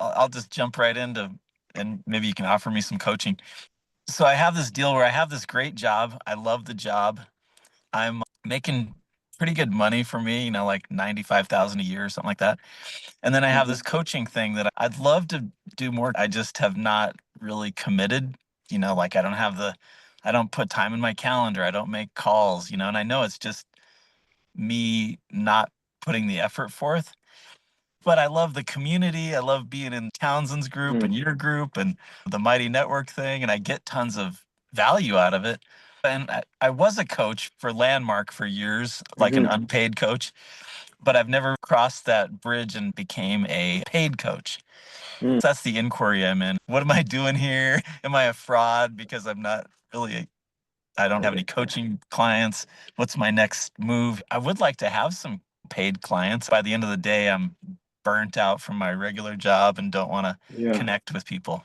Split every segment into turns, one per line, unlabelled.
I'll just jump right into, and maybe you can offer me some coaching. So I have this deal where I have this great job. I love the job. I'm making pretty good money for me, like 95,000 a year or something like that. And then I have
Hmm.
this coaching thing that I'd love to do more. I just have not really committed, like I don't put time in my calendar. I don't make calls, and I know it's just me not putting the effort forth. But I love the community. I love being in Townsend's group and
Mm.
your group and the Mighty Network thing, and I get tons of value out of it. And I was a coach for Landmark for years, like an
Hmm.
unpaid coach, but I've never crossed that bridge and became a paid coach.
Mm.
So that's the inquiry I'm in. What am I doing here? Am I a fraud because I don't have any coaching clients? What's my next move? I would like to have some paid clients. By the end of the day, I'm burnt out from my regular job and don't want to
Yeah.
connect with people.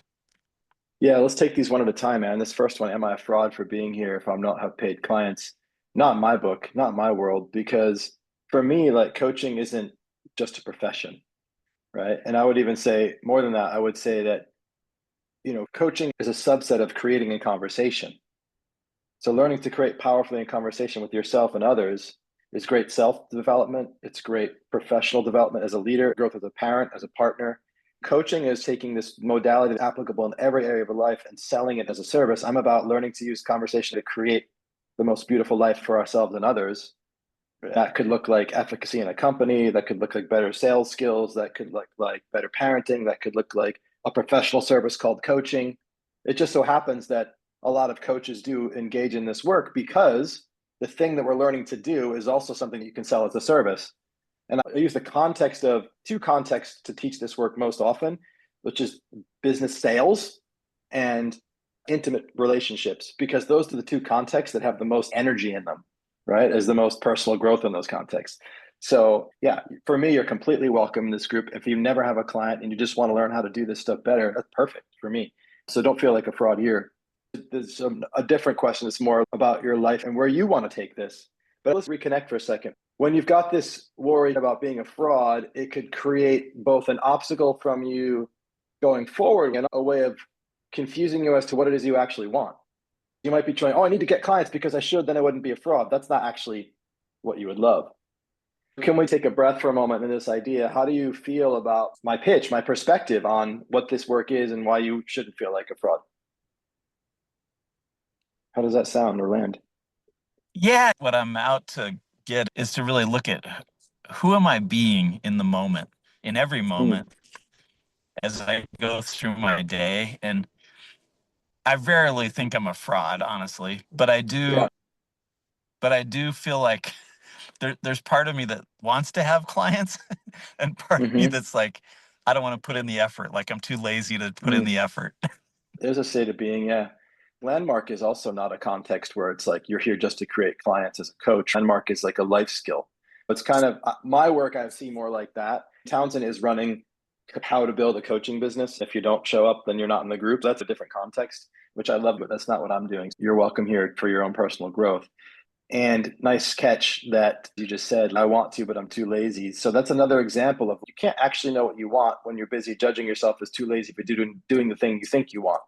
Yeah, let's take these one at a time, man. This first one, am I a fraud for being here if I'm not have paid clients? Not in my book, not in my world, because for me, like coaching isn't just a profession, right? And I would even say more than that, I would say that, coaching is a subset of creating a conversation. So learning to create powerfully in conversation with yourself and others is great self-development. It's great professional development as a leader, growth as a parent, as a partner. Coaching is taking this modality that's applicable in every area of your life and selling it as a service. I'm about learning to use conversation to create the most beautiful life for ourselves and others. That could look like efficacy in a company, that could look like better sales skills, that could look like better parenting, that could look like a professional service called coaching. It just so happens that a lot of coaches do engage in this work because the thing that we're learning to do is also something that you can sell as a service. And I use the context of two contexts to teach this work most often, which is business sales and intimate relationships, because those are the two contexts that have the most energy in them, right? As the most personal growth in those contexts. So, yeah, for me, you're completely welcome in this group. If you never have a client and you just want to learn how to do this stuff better, that's perfect for me. So don't feel like a fraud here. There's a different question. It's more about your life and where you want to take this. But let's reconnect for a second. When you've got this worry about being a fraud, it could create both an obstacle from you going forward and a way of confusing you as to what it is you actually want. You might be trying, oh, I need to get clients because I should, then I wouldn't be a fraud. That's not actually what you would love. Can we take a breath for a moment in this idea? How do you feel about my pitch, my perspective on what this work is and why you shouldn't feel like a fraud? How does that sound or land?
Yeah, what I'm out to get is to really look at who am I being in the moment, in every
Mm.
moment as I go through my day. And I rarely think I'm a fraud, honestly,
Yeah.
but I do feel like there's part of me that wants to have clients and part of me
Hmm.
that's like, I don't want to put in the effort. Like I'm too lazy to put in
Mm.
the effort.
There's a state of being, yeah. Landmark is also not a context where it's like you're here just to create clients as a coach. Landmark is like a life skill. It's kind of my work, I see more like that. Townsend is running how to build a coaching business. If you don't show up, then you're not in the group. That's a different context, which I love, but that's not what I'm doing. You're welcome here for your own personal growth. And nice catch that you just said, I want to, but I'm too lazy. So that's another example of you can't actually know what you want when you're busy judging yourself as too lazy for doing the thing you think you want.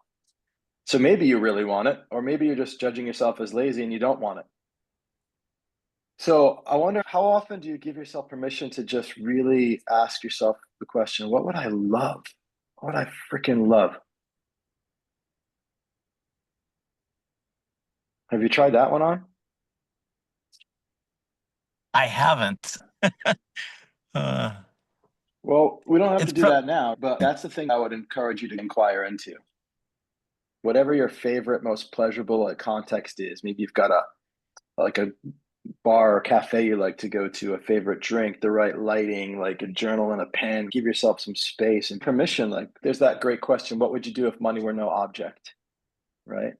So maybe you really want it, or maybe you're just judging yourself as lazy and you don't want it. So I wonder, how often do you give yourself permission to just really ask yourself the question, what would I love? What would I freaking love? Have you tried that one on?
I haven't. Uh,
Well, we don't have to
it's
do
pro
that now, but that's the thing I would encourage you to inquire into. Whatever your favorite, most pleasurable context is, maybe you've got a bar or cafe you like to go to, a favorite drink, the right lighting, like a journal and a pen. Give yourself some space and permission. Like there's that great question, what would you do if money were no object? Right.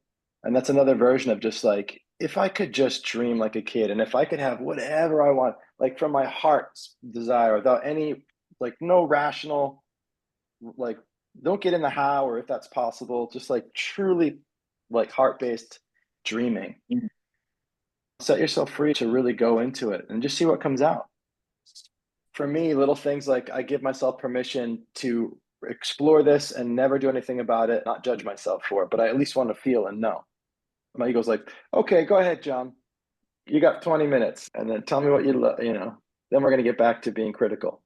And that's another version of just like, if I could just dream like a kid and if I could have whatever I want, like from my heart's desire without any, like no rational, like don't get in the how or if that's possible, just like truly like heart-based dreaming. Set yourself free to really go into it and just see what comes out. For me, little things like I give myself permission to explore this and never do anything about it, not judge myself for it, but I at least want to feel and know. My ego's like, okay, go ahead, John. You got 20 minutes, and then tell me what you know. Then we're going to get back to being critical.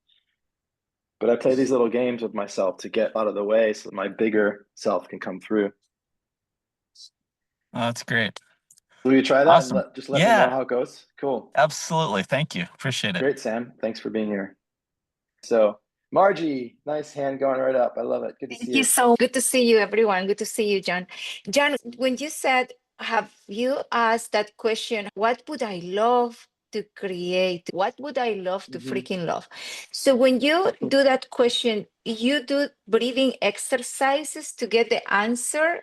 But I play these little games with myself to get out of the way so that my bigger self can come through.
Oh, that's great.
Will you try that and
Awesome.
just let me know
Yeah,
how it goes? Cool.
absolutely. Thank you. Appreciate it.
Great, Sam. Thanks for being here. So, Margie, nice hand going right up. I love it. Good to see
Thank you
you.
so good to see you, everyone. Good to see you, John. John, when you said, have you asked that question, what would I love to create? What would I love to
Mm-hmm.
freaking love? So when you do that question, you do breathing exercises to get the answer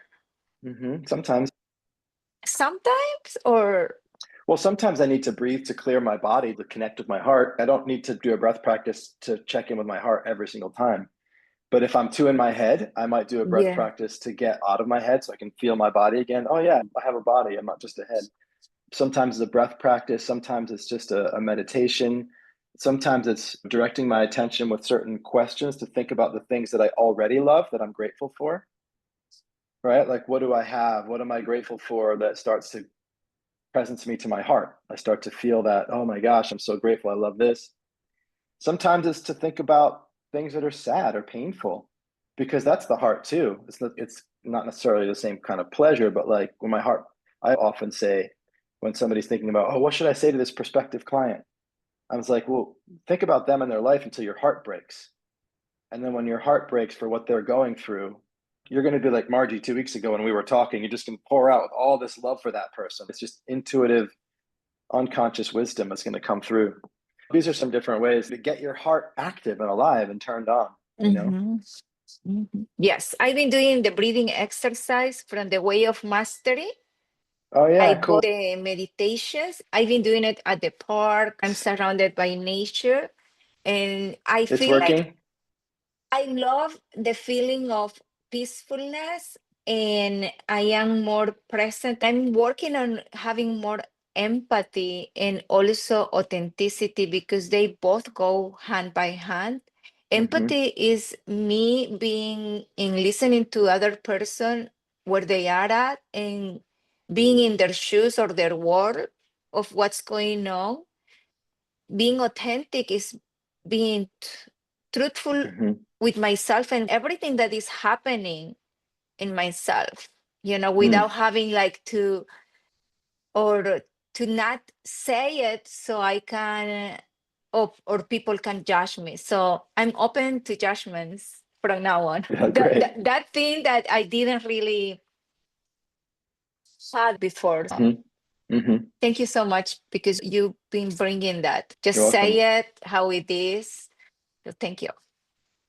Mm-hmm. Sometimes.
sometimes, or
Well, sometimes I need to breathe to clear my body to connect with my heart. I don't need to do a breath practice to check in with my heart every single time. But if I'm too in my head, I might do a breath
yeah.
practice to get out of my head so I can feel my body again. Oh, yeah, I have a body. I'm not just a head. Sometimes it's a breath practice. Sometimes it's just a meditation. Sometimes it's directing my attention with certain questions to think about the things that I already love that I'm grateful for. Right? Like, what do I have? What am I grateful for that starts to presence me to my heart? I start to feel that, oh my gosh, I'm so grateful. I love this. Sometimes it's to think about things that are sad or painful, because that's the heart too. It's not necessarily the same kind of pleasure, but like when my heart, I often say when somebody's thinking about, oh, what should I say to this prospective client? I was like, well, think about them and their life until your heart breaks. And then when your heart breaks for what they're going through, you're going to be like Margie 2 weeks ago when we were talking. You're just going to pour out with all this love for that person. It's just intuitive, unconscious wisdom that's going to come through. These are some different ways to get your heart active and alive and turned on, you know?
Mhm. Mhm. Yes, I've been doing the breathing exercise from the Way of Mastery.
Oh,
I
yeah, cool.
bought the meditations. I've been doing it at the park. I'm surrounded by nature. And I
It's
feel like
working.
I love the feeling of peacefulness and I am more present. I'm working on having more empathy and also authenticity because they both go hand by hand.
Mm-hmm.
Empathy is me being in listening to other person where they are at and being in their shoes or their world of what's going on. Being authentic is being truthful
Mm-hmm.
with myself and everything that is happening in myself,
Mm.
without having like to or to not say it so I can or people can judge me. So I'm open to judgments from now on.
Yeah,
That
great.
that, that thing that I didn't really had before. So
Mm-hmm. Mm-hmm.
thank you so much because you've been bringing that.
You're
Just
welcome.
say it how it is. So thank you.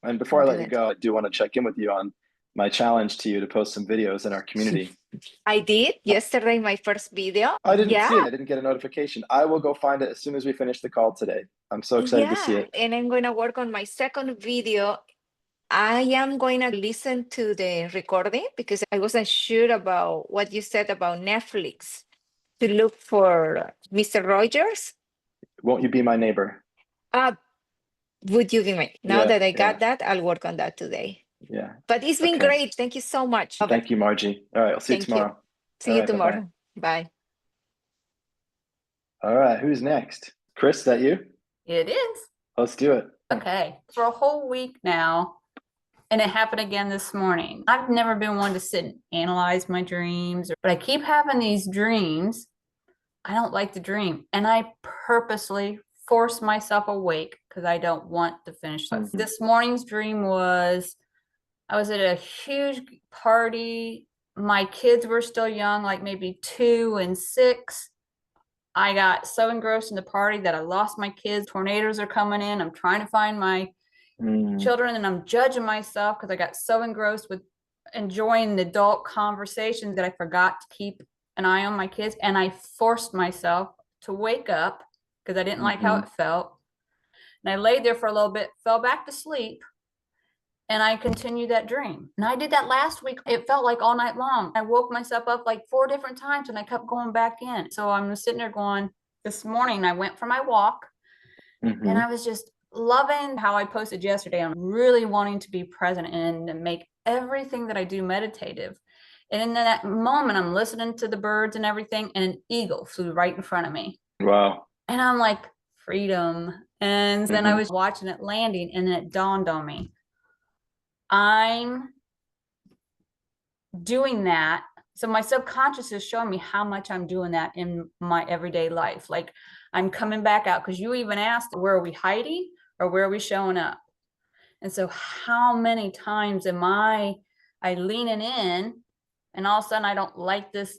And before
I'll
I
do
let you
it.
go, I do want to check in with you on my challenge to you to post some videos in our community.
I did yesterday, my first video.
I didn't
Yeah,
see it. I didn't get a notification. I will go find it as soon as we finish the call today. I'm so excited to see
yeah.
it.
And I'm going to work on my second video. I am going to listen to the recording because I wasn't sure about what you said about Netflix to look for Mr. Rogers.
Won't you be my neighbor?
Uh, would you be my? Now
Yeah,
that I
yeah,
got that, I'll work on that today.
yeah.
But it's been
Okay.
great. Thank you so much. Love it.
Thank you, Margie. All right, I'll see you
Thank you.
tomorrow. All
See you
right, bye-bye.
tomorrow. Bye.
All right, who's next? Chris, that you?
It is.
Let's do it.
Okay. For a whole week now, and it happened again this morning. I've never been one to sit and analyze my dreams, but I keep having these dreams. I don't like to dream, and I purposely force myself awake because I don't want to finish this.
Mhm.
This morning's dream was I was at a huge party. My kids were still young, like maybe 2 and 6. I got so engrossed in the party that I lost my kids. Tornadoes are coming in. I'm trying to find my
Mm,
children and I'm judging myself because I got so engrossed with enjoying the adult conversations that I forgot to keep an eye on my kids. And I forced myself to wake up because I didn't like how
mhm,
it felt. And I laid there for a little bit, fell back to sleep, and I continued that dream. And I did that last week. It felt like all night long. I woke myself up like 4 different times and I kept going back in. So I'm sitting there going, this morning I went for my walk and I
mhm,
was just loving how I posted yesterday. I'm really wanting to be present and make everything that I do meditative. And in that moment, I'm listening to the birds and everything, and an eagle flew right in front of me.
Wow.
And I'm like, freedom. And then I was watching it landing, and then it dawned on me. I'm doing that. So my subconscious is showing me how much I'm doing that in my everyday life. Like I'm coming back out, because you even asked, where are we hiding or where are we showing up? And so how many times am I leaning in, and all of a sudden I don't like this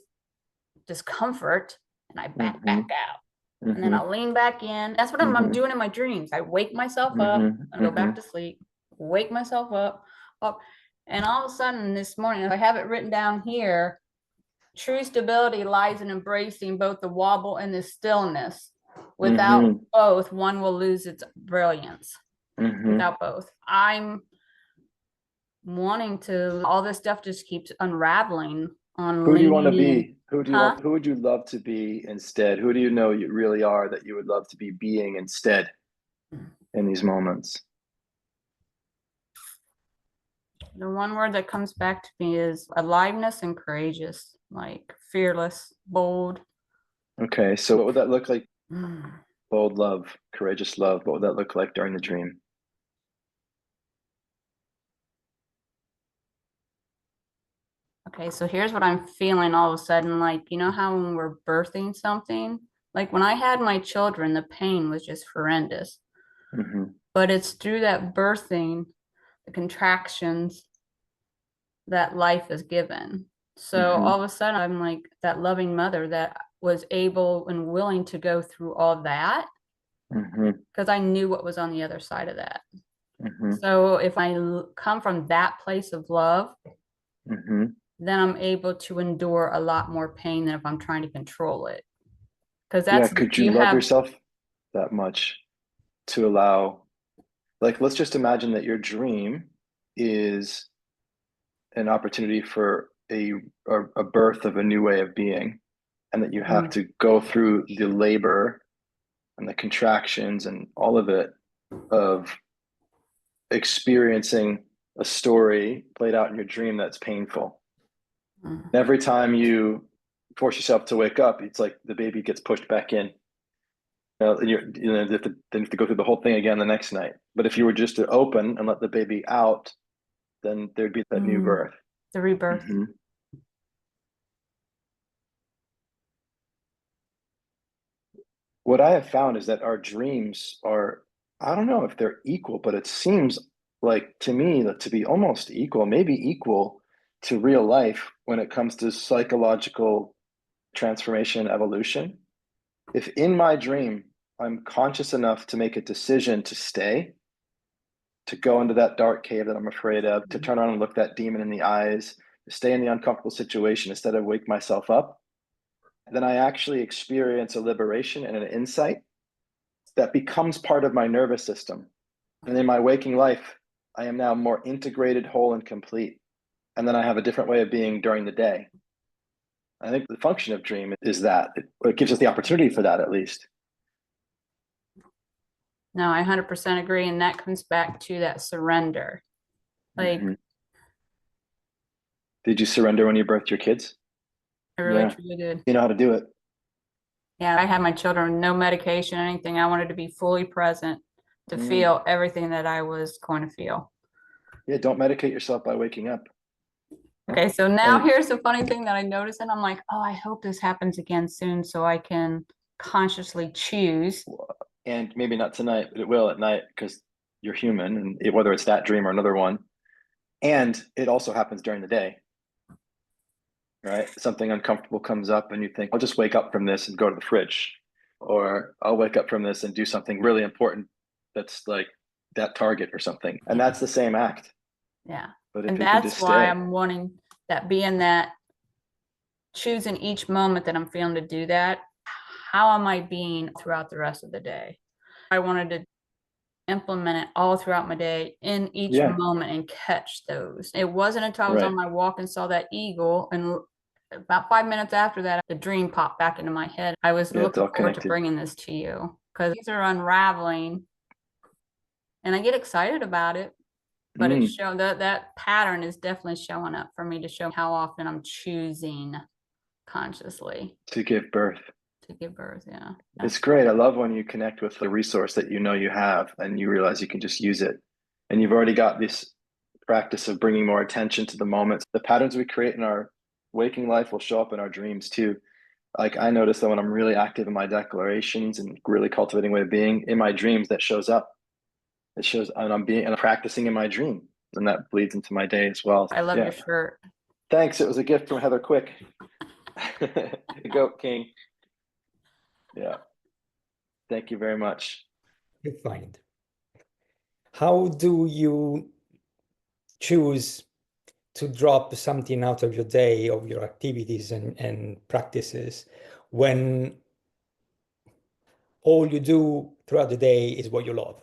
discomfort, and I back out. And then I'll lean back in. That's what I'm doing in my dreams. I wake myself up and go back to sleep, wake myself up. And all of a sudden this morning, I have it written down here, true stability lies in embracing both the wobble and the stillness. Without both, one will lose its brilliance. Without both. I'm wanting to, all this stuff just keeps unraveling on.
Who do you want to be? Who would you love to be instead? Who do you know you really are that you would love to be being instead in these moments?
The one word that comes back to me is aliveness and courageous, like fearless, bold.
Okay, so what would that look like? Bold love, courageous love. What would that look like during the dream?
Okay, so here's what I'm feeling all of a sudden. Like, you know how when we're birthing something, like when I had my children, the pain was just horrendous. But it's through that birthing, the contractions, that life is given. So all of a sudden, I'm like that loving mother that was able and willing to go through all that, because I knew what was on the other side of that. So if I come from that place of love, then I'm able to endure a lot more pain than if I'm trying to control it. Because that's,
could you love yourself that much to allow, like, let's just imagine that your dream is an opportunity for a birth of a new way of being, and that you have to go through the labor and the contractions and all of it of experiencing a story played out in your dream that's painful. And every time you force yourself to wake up, it's like the baby gets pushed back in. And you have to go through the whole thing again the next night. But if you were just to open and let the baby out, then there'd be that new birth.
The rebirth.
What I have found is that our dreams are, I don't know if they're equal, but it seems like to me that to be almost equal, maybe equal to real life when it comes to psychological transformation and evolution. If in my dream, I'm conscious enough to make a decision to stay, to go into that dark cave that I'm afraid of, to turn around and look that demon in the eyes, to stay in the uncomfortable situation instead of wake myself up, then I actually experience a liberation and an insight that becomes part of my nervous system. And in my waking life, I am now more integrated, whole, and complete. And then I have a different way of being during the day. I think the function of dream is that it gives us the opportunity for that, at least.
No, I 100% agree. And that comes back to that surrender. Like,
did you surrender when you birthed your kids?
I really truly did.
You know how to do it.
Yeah, I had my children, no medication, anything. I wanted to be fully present to feel everything that I was going to feel.
Yeah, don't medicate yourself by waking up.
Okay, so now here's the funny thing that I noticed, and I'm like, oh, I hope this happens again soon so I can consciously choose.
And maybe not tonight, but it will at night, because you're human, and whether it's that dream or another one. And it also happens during the day, right? Something uncomfortable comes up and you think, I'll just wake up from this and go to the fridge, or I'll wake up from this and do something really important that's like that target or something. And that's the same act.
Yeah.
But if
and
you can
that's
just
why
stay.
I'm wanting that, being that, choosing each moment that I'm feeling to do that. How am I being throughout the rest of the day? I wanted to implement it all throughout my day in each moment and catch those. It wasn't until I was on my walk and saw that eagle, and about 5 minutes after that, the dream popped back into my head. I was looking forward to bringing this to you, because these are unraveling and I get excited about it, but it's show that pattern is definitely showing up for me to show how often I'm choosing consciously
to give birth.
to give birth. Yeah.
It's great. I love when you connect with the resource that you know you have and you realize you can just use it. And you've already got this practice of bringing more attention to the moments. The patterns we create in our waking life will show up in our dreams too. Like I notice that when I'm really active in my declarations and really cultivating way of being in my dreams, that shows up. It shows, and I'm practicing in my dream, and that bleeds into my day as well.
I love your shirt.
Thanks. It was a gift from Heather Quick. Goat King. Yeah. Thank you very much.
Refined. How do you choose to drop something out of your day, of your activities and practices, when all you do throughout the day is what you love?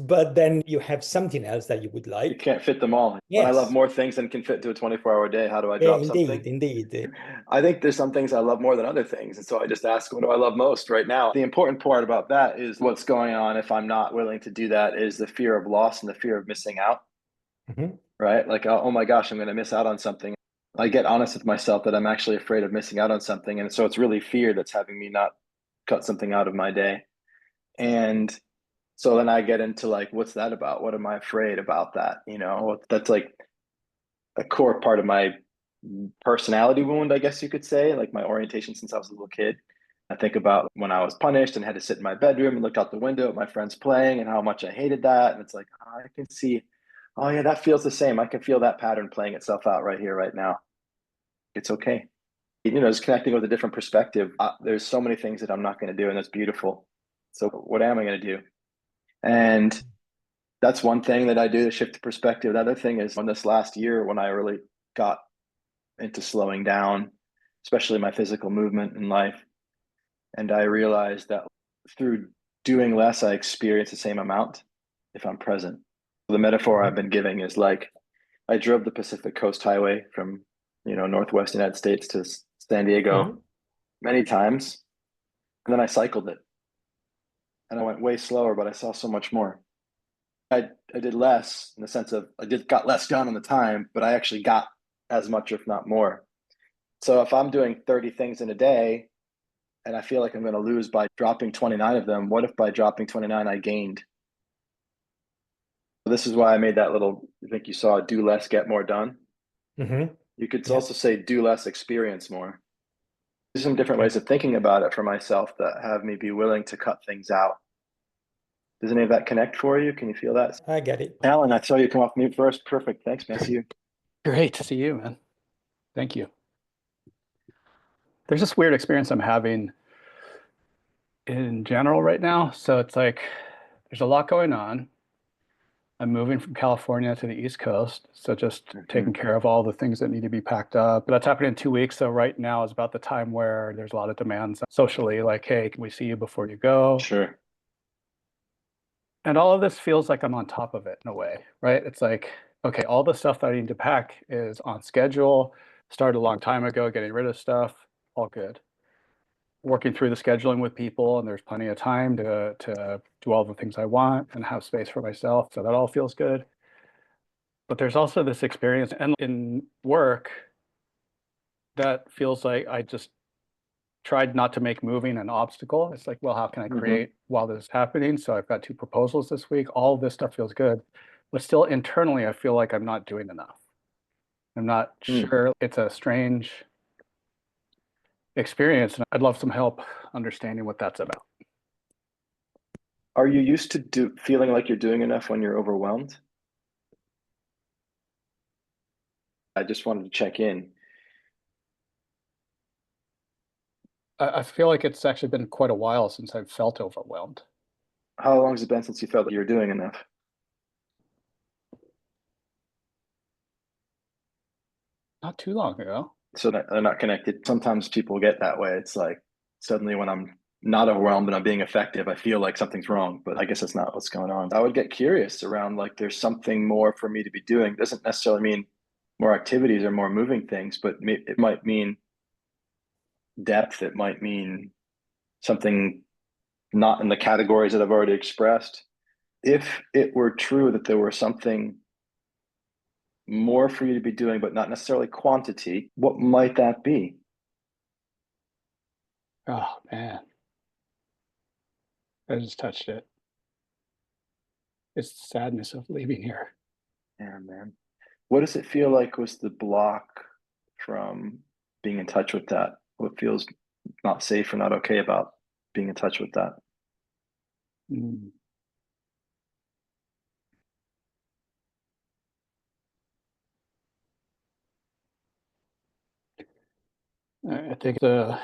But then you have something else that you would like.
You can't fit them all.
Yes.
When I love more things than can fit into a 24-hour day, how do I drop something?
Indeed.
I think there's some things I love more than other things. And so I just ask, what do I love most right now? The important part about that is what's going on if I'm not willing to do that is the fear of loss and the fear of missing out. Right? Like, oh my gosh, I'm going to miss out on something. I get honest with myself that I'm actually afraid of missing out on something. And so it's really fear that's having me not cut something out of my day. And so then I get into like, what's that about? What am I afraid about that? You know, that's like a core part of my personality wound, I guess you could say, like my orientation since I was a little kid. I think about when I was punished and had to sit in my bedroom and looked out the window at my friends playing and how much I hated that. And it's like, oh, I can see, oh yeah, that feels the same. I can feel that pattern playing itself out right here, right now. It's okay. You know, just connecting with a different perspective. There's so many things that I'm not going to do, and that's beautiful. So what am I going to do? And that's one thing that I do to shift the perspective. The other thing is on this last year when I really got into slowing down, especially my physical movement in life. And I realized that through doing less, I experience the same amount if I'm present. The metaphor I've been giving is like I drove the Pacific Coast Highway from, Northwest United States to San Diego many times. And then I cycled it. And I went way slower, but I saw so much more. I did less in the sense of got less done on the time, but I actually got as much, if not more. So if I'm doing 30 things in a day and I feel like I'm going to lose by dropping 29 of them, what if by dropping 29 I gained? This is why I made that little, I think you saw, do less, get more done. You could also say do less, experience more. There's some different ways of thinking about it for myself that have me be willing to cut things out. Does any of that connect for you? Can you feel that?
I get it.
Alan, I saw you come off mute first. Perfect. Thanks, man. See you.
Great to see you, man. Thank you. There's this weird experience I'm having in general right now. So it's like there's a lot going on. I'm moving from California to the East Coast. So just taking care of all the things that need to be packed up. But that's happening in 2 weeks. So right now is about the time where there's a lot of demands socially, like, hey, can we see you before you go?
Sure.
And all of this feels like I'm on top of it in a way, right? It's like, okay, all the stuff that I need to pack is on schedule, started a long time ago, getting rid of stuff, all good. Working through the scheduling with people, and there's plenty of time to do all the things I want and have space for myself. So that all feels good. But there's also this experience and in work that feels like I just tried not to make moving an obstacle. It's like, well, how can I create while this is happening? So I've got 2 proposals this week. All this stuff feels good, but still internally, I feel like I'm not doing enough. I'm not sure. It's a strange experience, and I'd love some help understanding what that's about.
Are you used to feeling like you're doing enough when you're overwhelmed? I just wanted to check in.
I feel like it's actually been quite a while since I've felt overwhelmed.
How long has it been since you felt that you were doing enough?
Not too long ago.
So they're not connected. Sometimes people get that way. It's like suddenly when I'm not overwhelmed and I'm being effective, I feel like something's wrong, but I guess that's not what's going on. I would get curious around like there's something more for me to be doing. Doesn't necessarily mean more activities or more moving things, but it might mean depth. It might mean something not in the categories that I've already expressed. if it were true that there were something more for you to be doing, but not necessarily quantity, what might that be?
Oh man, I just touched it. It's the sadness of leaving here.
Yeah, man. What does it feel like was the block from being in touch with that? What feels not safe or not okay about being in touch with that?
Mm. I think the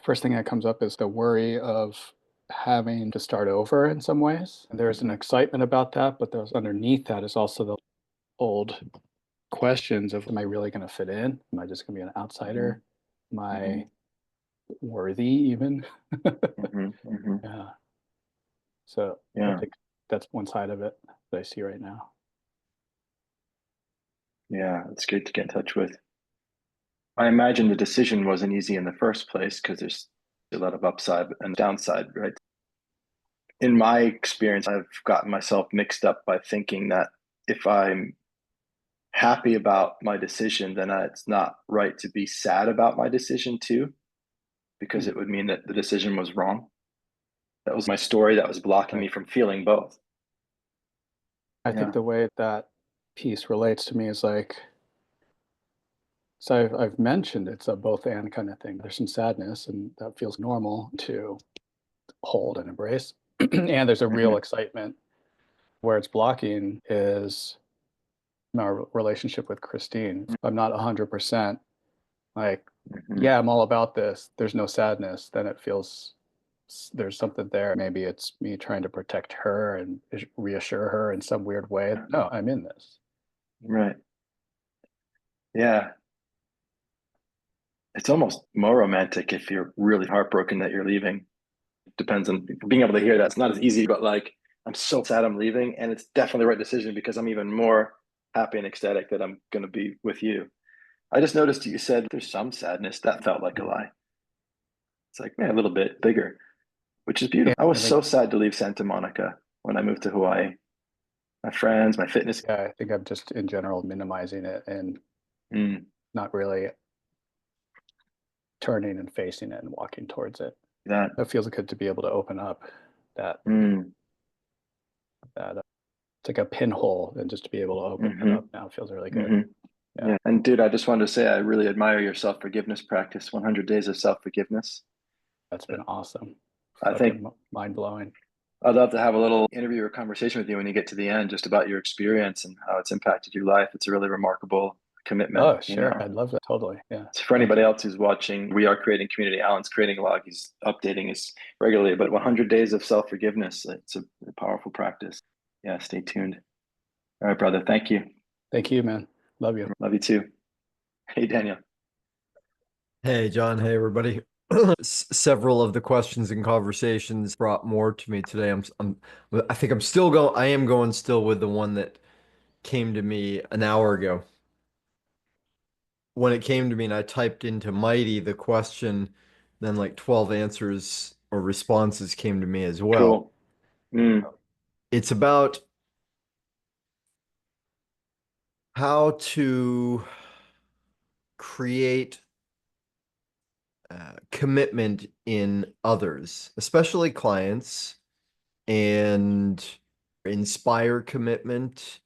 first thing that comes up is the worry of having to start over in some ways. There's an excitement about that, but there's underneath that is also the old questions of, am I really going to fit in? Am I just going to be an outsider? Am I worthy even? Yeah. So I
Yeah.
think that's one side of it that I see right now.
Yeah, it's great to get in touch with. I imagine the decision wasn't easy in the first place because there's a lot of upside and downside, right? In my experience, I've gotten myself mixed up by thinking that if I'm happy about my decision, then it's not right to be sad about my decision too, because it would mean that the decision was wrong. That was my story that was blocking me from feeling both.
I think the way that piece relates to me is like, so I've mentioned it's a both and kind of thing. There's some sadness, and that feels normal to hold and embrace. And there's a real excitement. Where it's blocking is our relationship with Christine. If I'm not 100% like, yeah, I'm all about this, there's no sadness, then it feels there's something there. Maybe it's me trying to protect her and reassure her in some weird way. No, I'm in this.
Right. Yeah. It's almost more romantic if you're really heartbroken that you're leaving. Depends on being able to hear that. It's not as easy, but like, I'm so sad I'm leaving, and it's definitely the right decision because I'm even more happy and ecstatic that I'm going to be with you. I just noticed you said there's some sadness. That felt like a lie. It's like, man, a little bit bigger, which is beautiful.
Yeah,
I was
I think,
so sad to leave Santa Monica when I moved to Hawaii. My friends, my fitness.
yeah, I think I'm just in general minimizing it and
Mm,
not really turning and facing it and walking towards it.
that.
It feels good to be able to open up that
Mm,
that it's like a pinhole, and just to be able to open it up now feels really good.
yeah. And dude, I just wanted to say I really admire your self-forgiveness practice. 100 days of self-forgiveness.
That's been awesome.
I think
Fucking mind blowing.
I'd love to have a little interview or conversation with you when you get to the end, just about your experience and how it's impacted your life. It's a really remarkable commitment.
Oh, sure. I'd love that. Totally. Yeah.
So for anybody else who's watching, we are creating community. Alan's creating a log. He's updating us regularly, but 100 days of self-forgiveness. It's a powerful practice. Yeah. Stay tuned. All right, brother. Thank you.
Thank you, man. Love you.
Love you too. Hey, Daniel.
Hey, John. Hey, everybody. Several of the questions and conversations brought more to me today. I think I'm still going, I am going still with the one that came to me an hour ago. When it came to me and I typed into Mighty the question, then like 12 answers or responses came to me as well.
Cool.
It's about how to create commitment in others, especially clients, and inspire commitment,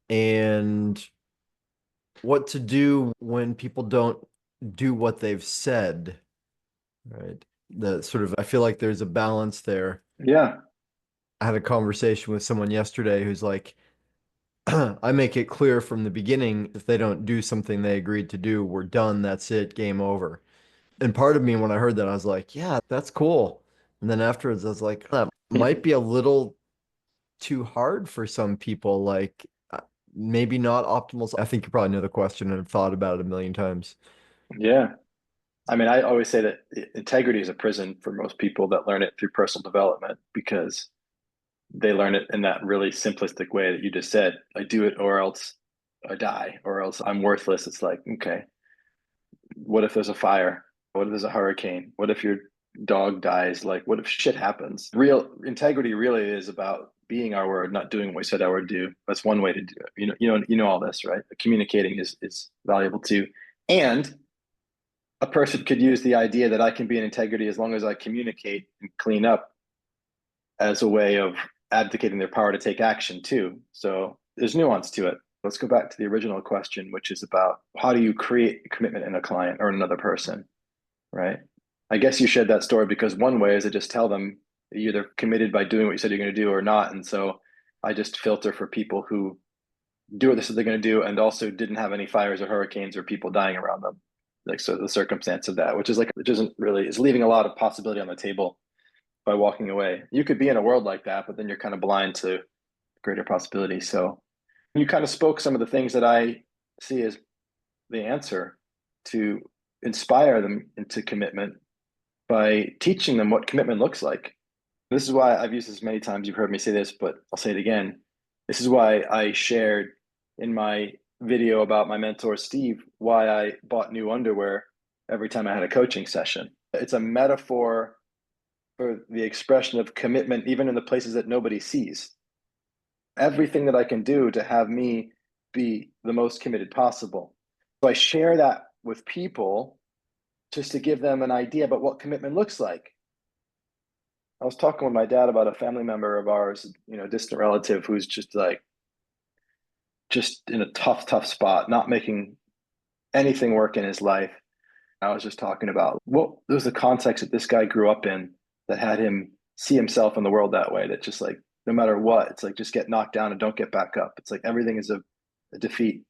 and what to do when people don't do what they've said, right? The sort of, I feel like there's a balance there.
Yeah.
I had a conversation with someone yesterday who's like, I make it clear from the beginning, if they don't do something they agreed to do, we're done. That's it. Game over. And part of me, when I heard that, I was like, yeah, that's cool. And then afterwards, I was like, that might be a little too hard for some people. Like, maybe not optimal. I think you probably know the question and have thought about it a million times.
Yeah. I mean, I always say that integrity is a prison for most people that learn it through personal development because they learn it in that really simplistic way that you just said. I do it or else I die or else I'm worthless. It's like, okay, what if there's a fire? What if there's a hurricane? What if you're dog dies, like what if shit happens? Real integrity really is about being our word, not doing what we said our word do. That's one way to do it. You know all this, right? Communicating is valuable too. And a person could use the idea that I can be in integrity as long as I communicate and clean up as a way of advocating their power to take action too. So there's nuance to it. Let's go back to the original question, which is about how do you create commitment in a client or another person, right? I guess you shared that story because one way is to just tell them you're either committed by doing what you said you're going to do or not. And so I just filter for people who do what they said they're going to do and also didn't have any fires or hurricanes or people dying around them. Like, so the circumstance of that, which is like, which isn't really, is leaving a lot of possibility on the table by walking away. You could be in a world like that, but then you're kind of blind to greater possibility. So you kind of spoke some of the things that I see as the answer to inspire them into commitment by teaching them what commitment looks like. This is why I've used this many times. You've heard me say this, but I'll say it again. This is why I shared in my video about my mentor, Steve, why I bought new underwear every time I had a coaching session. It's a metaphor for the expression of commitment, even in the places that nobody sees. Everything that I can do to have me be the most committed possible. So I share that with people just to give them an idea about what commitment looks like. I was talking with my dad about a family member of ours, a distant relative who's just in a tough spot, not making anything work in his life. I was just talking about what was the context that this guy grew up in that had him see himself in the world that way, that just like, no matter what, it's like, just get knocked down and don't get back up. It's like everything is a defeat.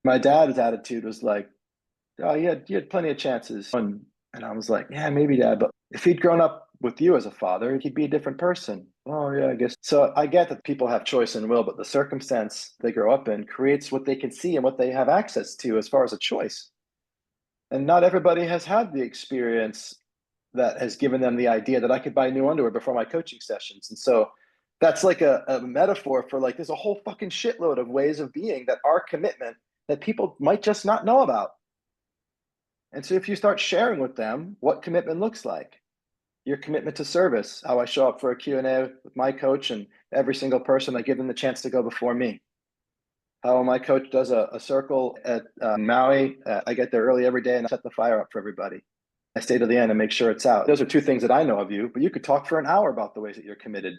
My dad's attitude was like, oh, you had plenty of chances. And I was like, yeah, maybe, Dad, but if he'd grown up with you as a father, he'd be a different person. Oh, yeah, I guess. So I get that people have choice and will, but the circumstance they grow up in creates what they can see and what they have access to as far as a choice. And not everybody has had the experience that has given them the idea that I could buy new underwear before my coaching sessions. And so that's like a metaphor for like, there's a whole fucking shitload of ways of being that are commitment that people might just not know about. And so if you start sharing with them what commitment looks like, your commitment to service, how I show up for a Q&A with my coach and every single person, I give them the chance to go before me. How my coach does a circle at Maui, I get there early every day and I set the fire up for everybody. I stay to the end and make sure it's out. Those are two things that I know of you, but you could talk for an hour about the ways that you're committed.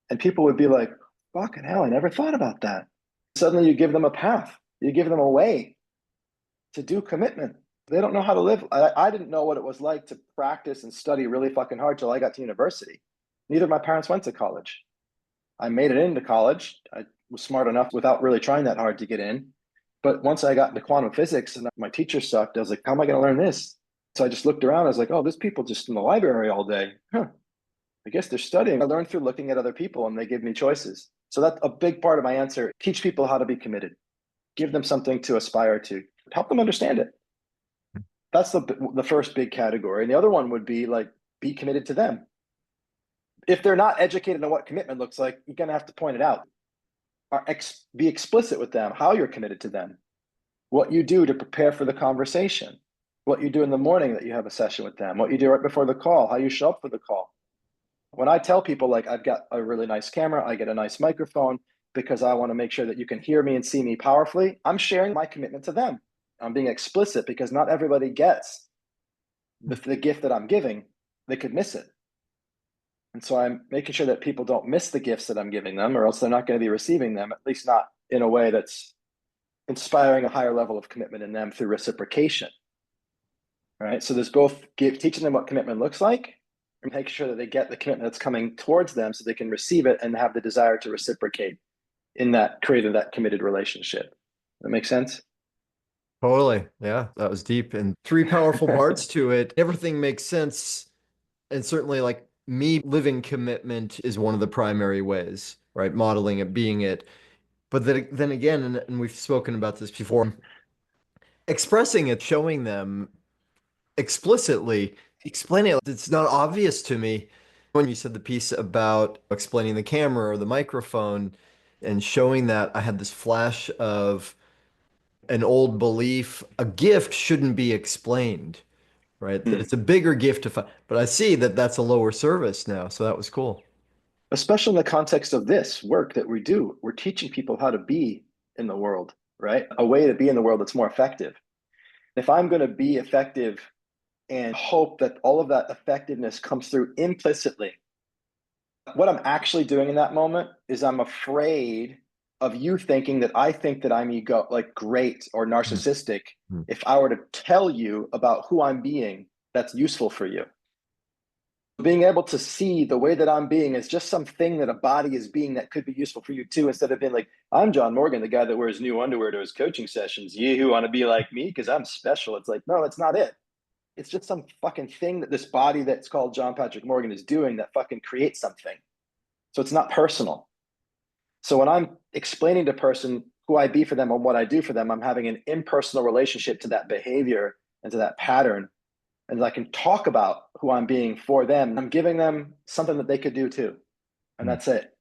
And people would be like, fucking hell, I never thought about that. Suddenly you give them a path, you give them a way to do commitment. They don't know how to live. I didn't know what it was like to practice and study really fucking hard till I got to university. Neither of my parents went to college. I made it into college. I was smart enough without really trying that hard to get in. But once I got into quantum physics and my teacher sucked, I was like, how am I going to learn this? So I just looked around. I was like, oh, there's people just in the library all day. Huh. I guess they're studying. I learned through looking at other people and they give me choices. So that's a big part of my answer. Teach people how to be committed. Give them something to aspire to. Help them understand it. That's the first big category. And the other one would be like, be committed to them. If they're not educated on what commitment looks like, you're going to have to point it out. Be explicit with them, how you're committed to them, what you do to prepare for the conversation, what you do in the morning that you have a session with them, what you do right before the call, how you show up for the call. When I tell people like, I've got a really nice camera, I get a nice microphone because I want to make sure that you can hear me and see me powerfully, I'm sharing my commitment to them. I'm being explicit because not everybody gets the gift that I'm giving. They could miss it. And so I'm making sure that people don't miss the gifts that I'm giving them, or else they're not going to be receiving them, at least not in a way that's inspiring a higher level of commitment in them through reciprocation. All right. So there's both teaching them what commitment looks like and making sure that they get the commitment that's coming towards them so they can receive it and have the desire to reciprocate in that, creating that committed relationship. That makes sense?
Totally. Yeah, that was deep and three powerful parts to it. Everything makes sense. And certainly, like me living commitment is one of the primary ways, right? Modeling it, being it. But then again, and we've spoken about this before, expressing it, showing them explicitly, explaining it. It's not obvious to me. When you said the piece about explaining the camera or the microphone and showing that, I had this flash of an old belief, a gift shouldn't be explained, right? That it's a bigger gift to find. But I see that that's a lower service now. So that was cool.
Especially in the context of this work that we do. We're teaching people how to be in the world, right? A way to be in the world that's more effective. If I'm going to be effective and hope that all of that effectiveness comes through implicitly, what I'm actually doing in that moment is I'm afraid of you thinking that I think that I'm ego, like great or narcissistic.
Mm-hmm.
If I were to tell you about who I'm being, that's useful for you. Being able to see the way that I'm being is just something that a body is being that could be useful for you too, instead of being like, I'm John Morgan, the guy that wears new underwear to his coaching sessions. You want to be like me because I'm special. It's like, no, that's not it. It's just some fucking thing that this body that's called John Patrick Morgan is doing that fucking creates something. So it's not personal. So when I'm explaining to a person who I be for them and what I do for them, I'm having an impersonal relationship to that behavior and to that pattern. And I can talk about who I'm being for them. I'm giving them something that they could do too. And that's it.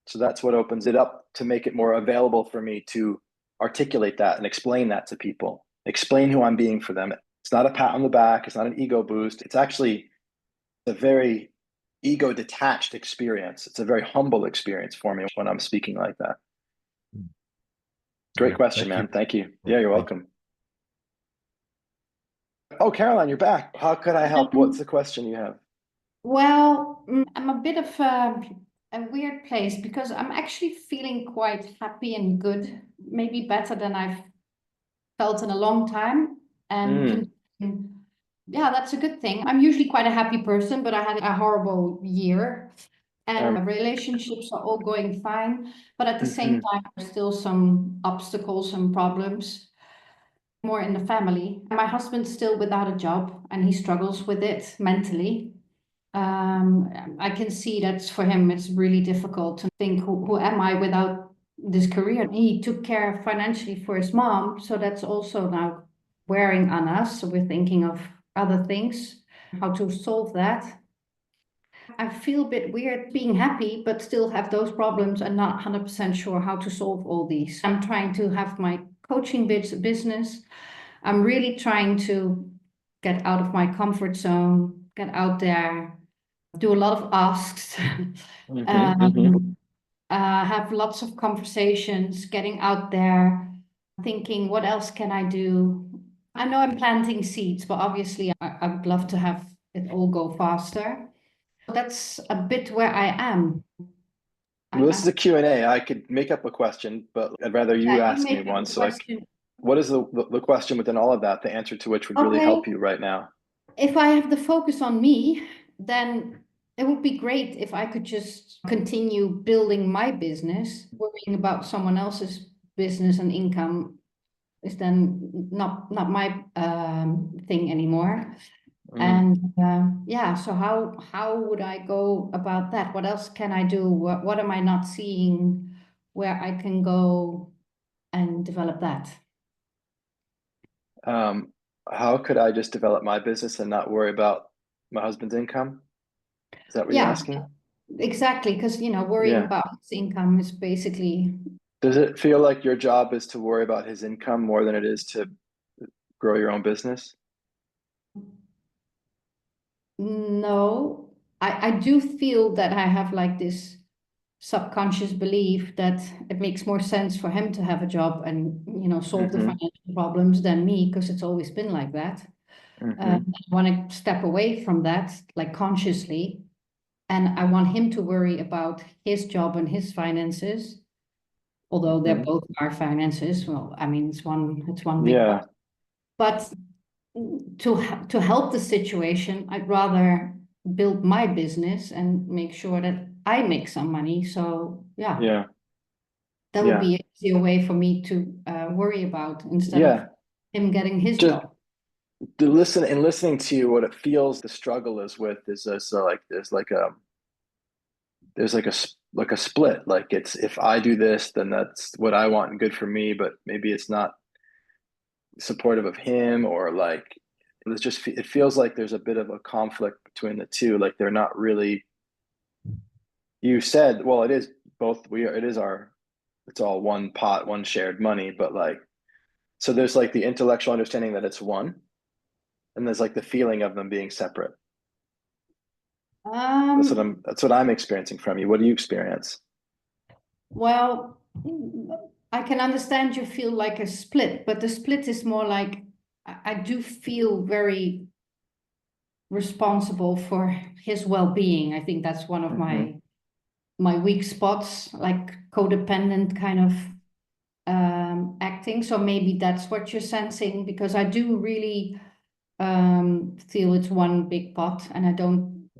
So that's what opens it up to make it more available for me to articulate that and explain that to people. Explain who I'm being for them. It's not a pat on the back. It's not an ego boost. It's actually a very ego detached experience. It's a very humble experience for me when I'm speaking like that. Great question, man. Thank you. Yeah, you're welcome. Oh, Caroline, you're back. How could I help? What's the question you have?
Well, I'm a bit of a weird place because I'm actually feeling quite happy and good, maybe better than I've felt in a long time. And yeah, that's a good thing. I'm usually quite a happy person, but I had a horrible year and relationships are all going fine. But at the same time, there's still some obstacles and problems more in the family. My husband's still without a job and he struggles with it mentally. I can see that for him, it's really difficult to think, who am I without this career? He took care financially for his mom, so that's also now wearing on us. So we're thinking of other things, how to solve that. I feel a bit weird being happy, but still have those problems and not 100% sure how to solve all these. I'm trying to have my coaching business. I'm really trying to get out of my comfort zone, get out there, do a lot of asks, have lots of conversations, getting out there, thinking, what else can I do? I know I'm planting seeds, but obviously I would love to have it all go faster. That's a bit where I am.
Well, this is a Q&A. I could make up a question, but I'd rather you ask me one. So what is the question within all of that, the answer to which would really help you right now?
If I have the focus on me, then it would be great if I could just continue building my business. Worrying about someone else's business and income is then not my thing anymore. And yeah, so how would I go about that? What else can I do? What am I not seeing where I can go and develop that?
How could I just develop my business and not worry about my husband's income? Is that what you're asking?
Exactly, because worrying about his income is basically.
Does it feel like your job is to worry about his income more than it is to grow your own business?
No, I do feel that I have like this subconscious belief that it makes more sense for him to have a job and solve the financial problems than me, because it's always been like that. I want to step away from that, like consciously, and I want him to worry about his job and his finances, although they're both our finances. Well, I mean, it's one big part. But to help the situation, I'd rather build my business and make sure that I make some money. So that would be an easier way for me to worry about instead of him getting his job.
Listening to you, what it feels the struggle is with is there's like a split. Like it's, if I do this, then that's what I want and good for me, but maybe it's not supportive of him, or like it feels like there's a bit of a conflict between the two. Like they're not really. You said, well, it is both. It's all one pot, one shared money, but like, so there's like the intellectual understanding that it's one, and there's like the feeling of them being separate.
Um,
That's what I'm experiencing from you. What do you experience?
well, I can understand you feel like a split, but the split is more like I do feel very responsible for his well-being. I think that's one of my weak spots, like codependent kind of acting. So maybe that's what you're sensing, because I do really feel it's one big pot, and I don't,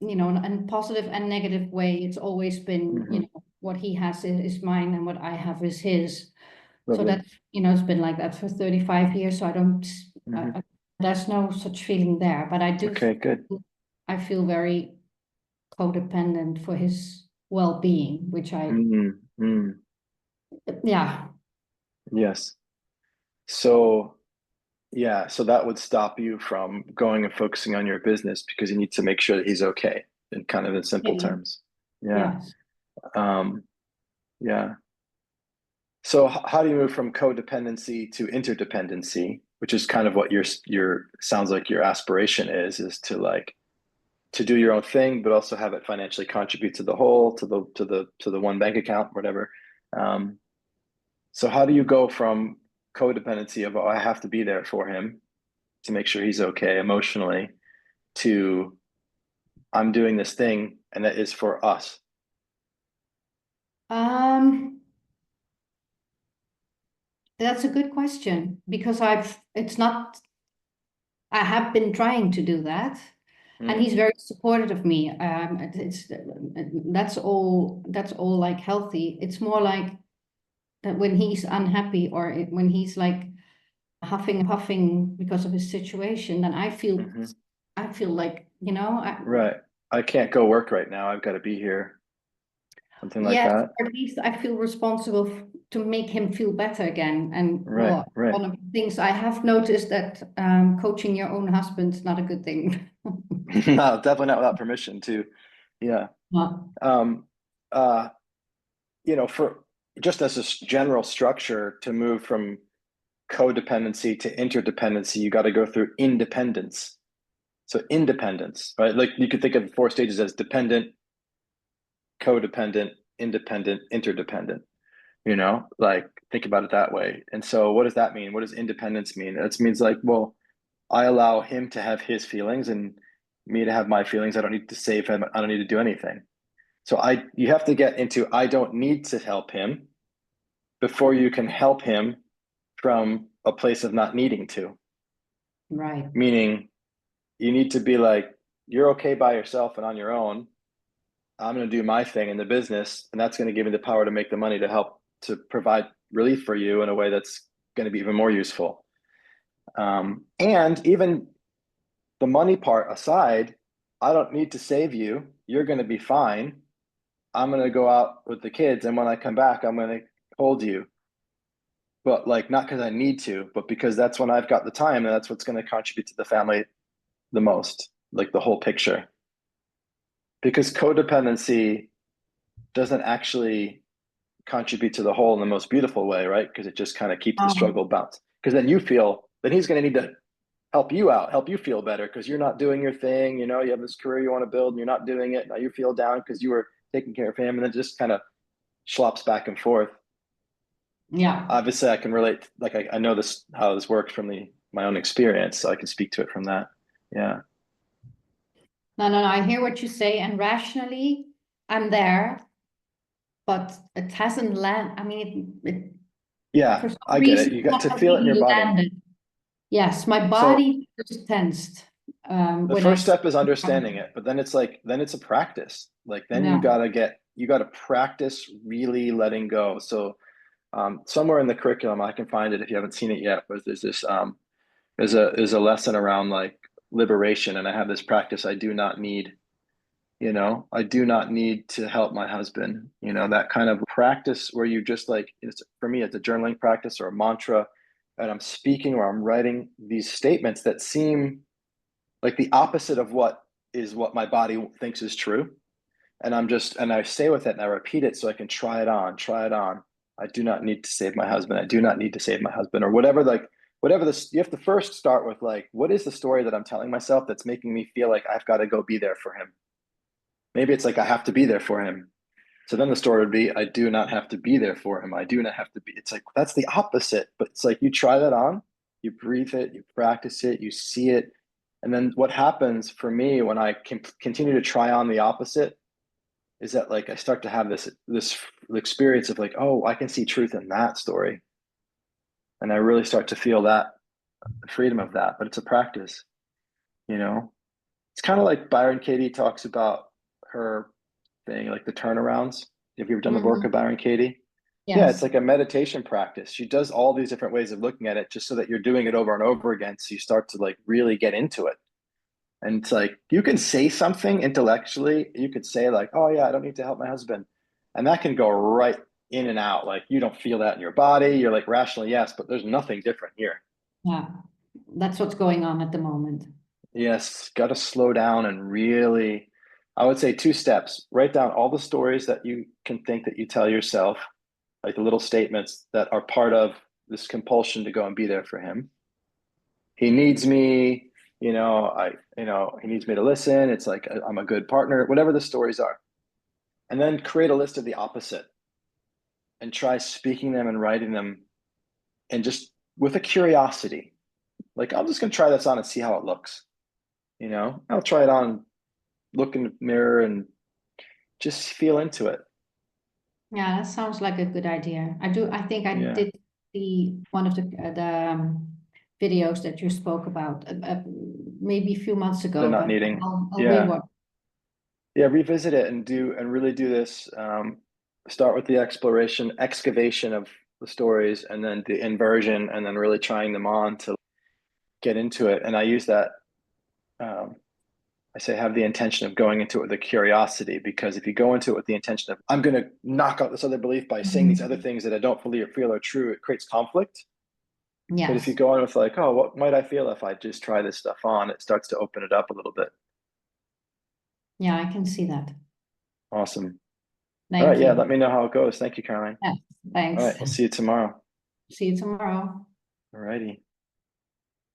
you know, in positive and negative way, it's always been, you know, what he has is mine and what I have is his. So
Lovely.
that's, you know, it's been like that for 35 years. So I don't, there's no such feeling there, but I do,
Okay, good.
I feel very codependent for his well-being, which I, yeah.
Yes. So, yeah, so that would stop you from going and focusing on your business because you need to make sure that he's okay, in kind of in simple
Yeah.
terms. Yeah.
Yes.
Yeah. So how do you move from codependency to interdependency, which is kind of what your sounds like your aspiration is to like to do your own thing, but also have it financially contribute to the whole, to the one bank account, whatever. So how do you go from codependency of, oh, I have to be there for him to make sure he's okay emotionally, to I'm doing this thing and that is for us?
That's a good question, because it's not, I have been trying to do that, and he's very supportive of me. That's all like healthy. It's more like that when he's unhappy or when he's like huffing and puffing because of his situation, then I feel like, you know,
Right. I can't go work right now. I've got to be here. Something like
yes,
that.
or at least I feel responsible to make him feel better again. And
Right, right.
one of the things I have noticed that coaching your own husband's not a good thing.
No, definitely not without permission too. Yeah. Um, uh, you know, for just as a general structure to move from codependency to interdependency, you got to go through independence. So independence, right? Like you could think of 4 stages as dependent, codependent, independent, interdependent. You know, like think about it that way. And so what does that mean? What does independence mean? It means like, well, I allow him to have his feelings and me to have my feelings. I don't need to save him. I don't need to do anything. So you have to get into, I don't need to help him before you can help him from a place of not needing to.
Right.
Meaning you need to be like, you're okay by yourself and on your own. I'm going to do my thing in the business, and that's going to give me the power to make the money to help to provide relief for you in a way that's going to be even more useful. And even the money part aside, I don't need to save you. You're going to be fine. I'm going to go out with the kids, and when I come back, I'm going to hold you. But like, not because I need to, but because that's when I've got the time, and that's what's going to contribute to the family the most, like the whole picture. Because codependency doesn't actually contribute to the whole in the most beautiful way, right? Because it just kind of keeps the struggle balanced. Because then then he's going to need to help you out, help you feel better because you're not doing your thing. You know, you have this career you want to build and you're not doing it. Now you feel down because you were taking care of him, and then just kind of slops back and forth.
Yeah.
Obviously, I can relate. Like I know how this works from my own experience, so I can speak to it from that. Yeah.
No. I hear what you say, and rationally, I'm there, but it hasn't landed. I mean, for
Yeah,
some
I get it.
reason,
You
it
got to
hasn't
feel it in your
really
body.
landed. Yes, my
So
body just tensed
the
when I.
first step is understanding it, but then it's a practice. Like then
Yeah.
you gotta practice really letting go. So somewhere in the curriculum, I can find it if you haven't seen it yet, but there's this there's a lesson around like liberation, and I have this practice. I do not need, I do not need to help my husband. That kind of practice where you just like, for me, it's a journaling practice or a mantra, and I'm speaking or I'm writing these statements that seem like the opposite of what my body thinks is true. And I stay with it and I repeat it so I can try it on. I do not need to save my husband. I do not need to save my husband, or whatever, like whatever this, you have to first start with like, what is the story that I'm telling myself that's making me feel like I've got to go be there for him? Maybe it's like I have to be there for him. So then the story would be, I do not have to be there for him. I do not have to be. It's like, that's the opposite. But it's like you try that on, you breathe it, you practice it, you see it. And then what happens for me when I can continue to try on the opposite is that like I start to have this experience of like, oh, I can see truth in that story. And I really start to feel that freedom of that. But it's a practice, you know? It's kind of like Byron Katie talks about her thing, like the turnarounds. Have you ever done the work of Byron Katie? Yeah, it's
Yes.
like a meditation practice. She does all these different ways of looking at it just so that you're doing it over and over again. So you start to like really get into it. And it's like you can say something intellectually. You could say like, "Oh yeah, I don't need to help my husband," and that can go right in and out. Like you don't feel that in your body. You're like rationally yes, but there's nothing different here.
Yeah, that's what's going on at the moment.
Yes, got to slow down and really, I would say 2 steps. Write down all the stories that you can think that you tell yourself, like the little statements that are part of this compulsion to go and be there for him. He needs me, he needs me to listen. It's like I'm a good partner, whatever the stories are. And then create a list of the opposite and try speaking them and writing them and just with a curiosity. Like, I'm just going to try this on and see how it looks. I'll try it on, look in the mirror and just feel into it.
Yeah, that sounds like a good idea. I think I
Yeah.
did see one of the videos that you spoke about maybe a few months
They're
ago,
not
but
needing.
I'll
Yeah.
rewatch.
Yeah. Revisit it and really do this. Start with the excavation of the stories and then the inversion and then really trying them on to get into it. And I use that. I say have the intention of going into it with a curiosity, because if you go into it with the intention of I'm going to knock out this other belief by saying these other things that I don't feel are true, it creates conflict. But if you
Yes.
go in with like, oh, what might I feel if I just try this stuff on? It starts to open it up a little bit.
Yeah, I can see that.
Awesome. All
Thank
right. Yeah.
you.
Let me know how it goes. Thank you, Caroline.
Yeah,
All
thanks.
right. We'll see you tomorrow.
See you tomorrow.
All righty.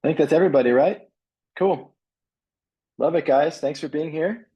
I think that's everybody, right? Cool. Love it, guys. Thanks for being here.